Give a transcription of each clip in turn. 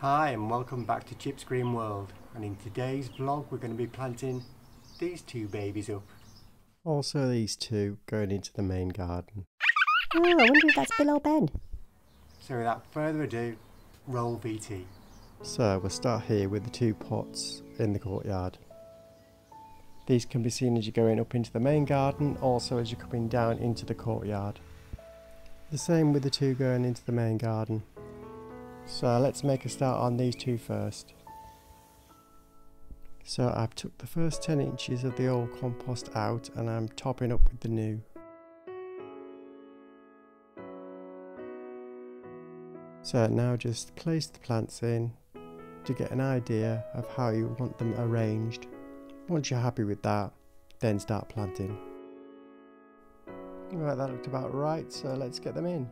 Hi and welcome back to Chip's Green World, and in today's vlog we're going to be planting these two babies up. Also these two going into the main garden. Oh, I wonder if that's Bill or Ben. So without further ado, roll VT. So we'll start here with the two pots in the courtyard. These can be seen as you're going up into the main garden, also as you're coming down into the courtyard. The same with the two going into the main garden. So let's make a start on these two first. So I've took the first 10 inches of the old compost out and I'm topping up with the new. So now just place the plants in to get an idea of how you want them arranged. Once you're happy with that, then start planting. Right, that looked about right, so let's get them in.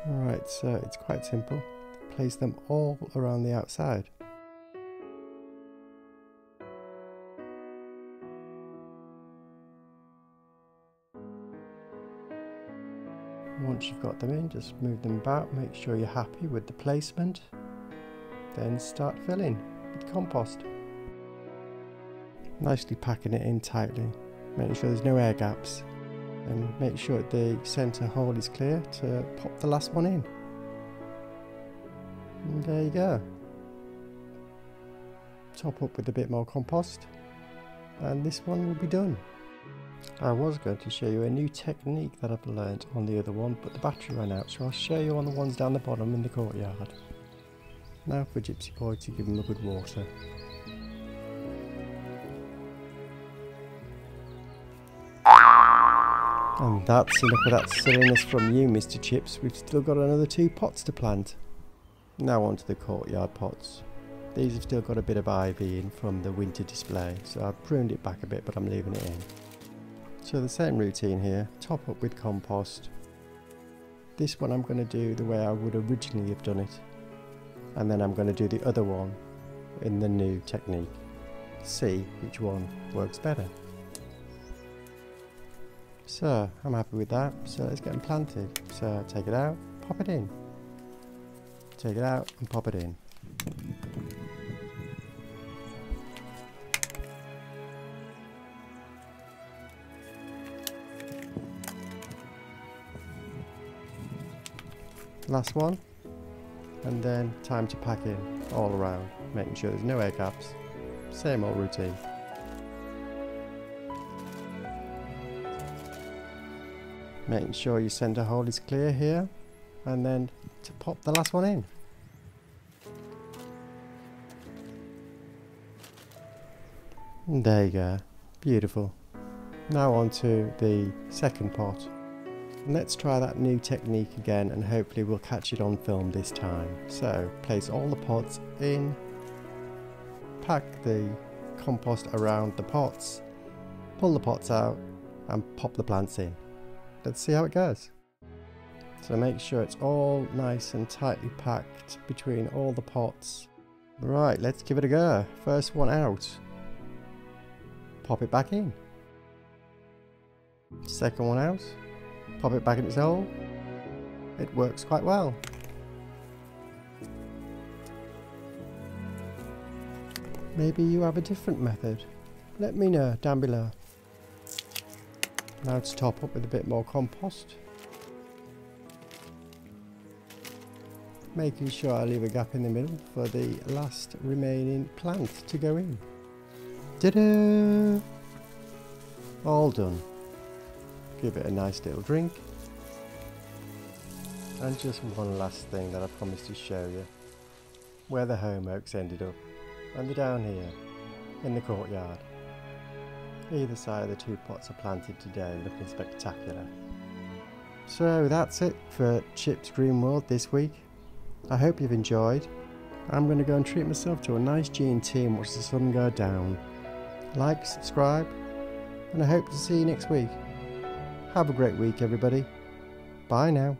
Alright, so it's quite simple. Place them all around the outside. Once you've got them in, just move them about, make sure you're happy with the placement. Then start filling with compost. Nicely packing it in tightly, making sure there's no air gaps. And make sure the centre hole is clear to pop the last one in. And there you go. Top up with a bit more compost and this one will be done. I was going to show you a new technique that I've learnt on the other one, but the battery ran out, so I'll show you on the ones down the bottom in the courtyard. Now for Gypsy Boy to give him a good water. And that's enough of that silliness from you, Mr. Chips. We've still got another two pots to plant. Now onto the courtyard pots. These have still got a bit of ivy in from the winter display, so I've pruned it back a bit, but I'm leaving it in. So the same routine here, top up with compost. This one I'm going to do the way I would originally have done it. And then I'm going to do the other one in the new technique. See which one works better. So I'm happy with that, so let's get them planted. So take it out, pop it in. Take it out and pop it in. Last one, and then time to pack in all around, making sure there's no air gaps. Same old routine. Making sure your centre hole is clear here, and then to pop the last one in. And there you go, beautiful. Now on to the second pot. And let's try that new technique again and hopefully we'll catch it on film this time. So place all the pots in, pack the compost around the pots, pull the pots out and pop the plants in. Let's see how it goes. So make sure it's all nice and tightly packed between all the pots. Right, let's give it a go. First one out. Pop it back in. Second one out. Pop it back in its hole. It works quite well. Maybe you have a different method. Let me know down below. Now to top up with a bit more compost. Making sure I leave a gap in the middle for the last remaining plant to go in. Ta-da! All done. Give it a nice little drink. And just one last thing that I promised to show you. Where the home oaks ended up. And they're down here in the courtyard. Either side of the two pots are planted today, looking spectacular. So that's it for Chip's Green World this week. I hope you've enjoyed. I'm going to go and treat myself to a nice G&T and watch the sun go down. Like, subscribe, and I hope to see you next week. Have a great week everybody. Bye now.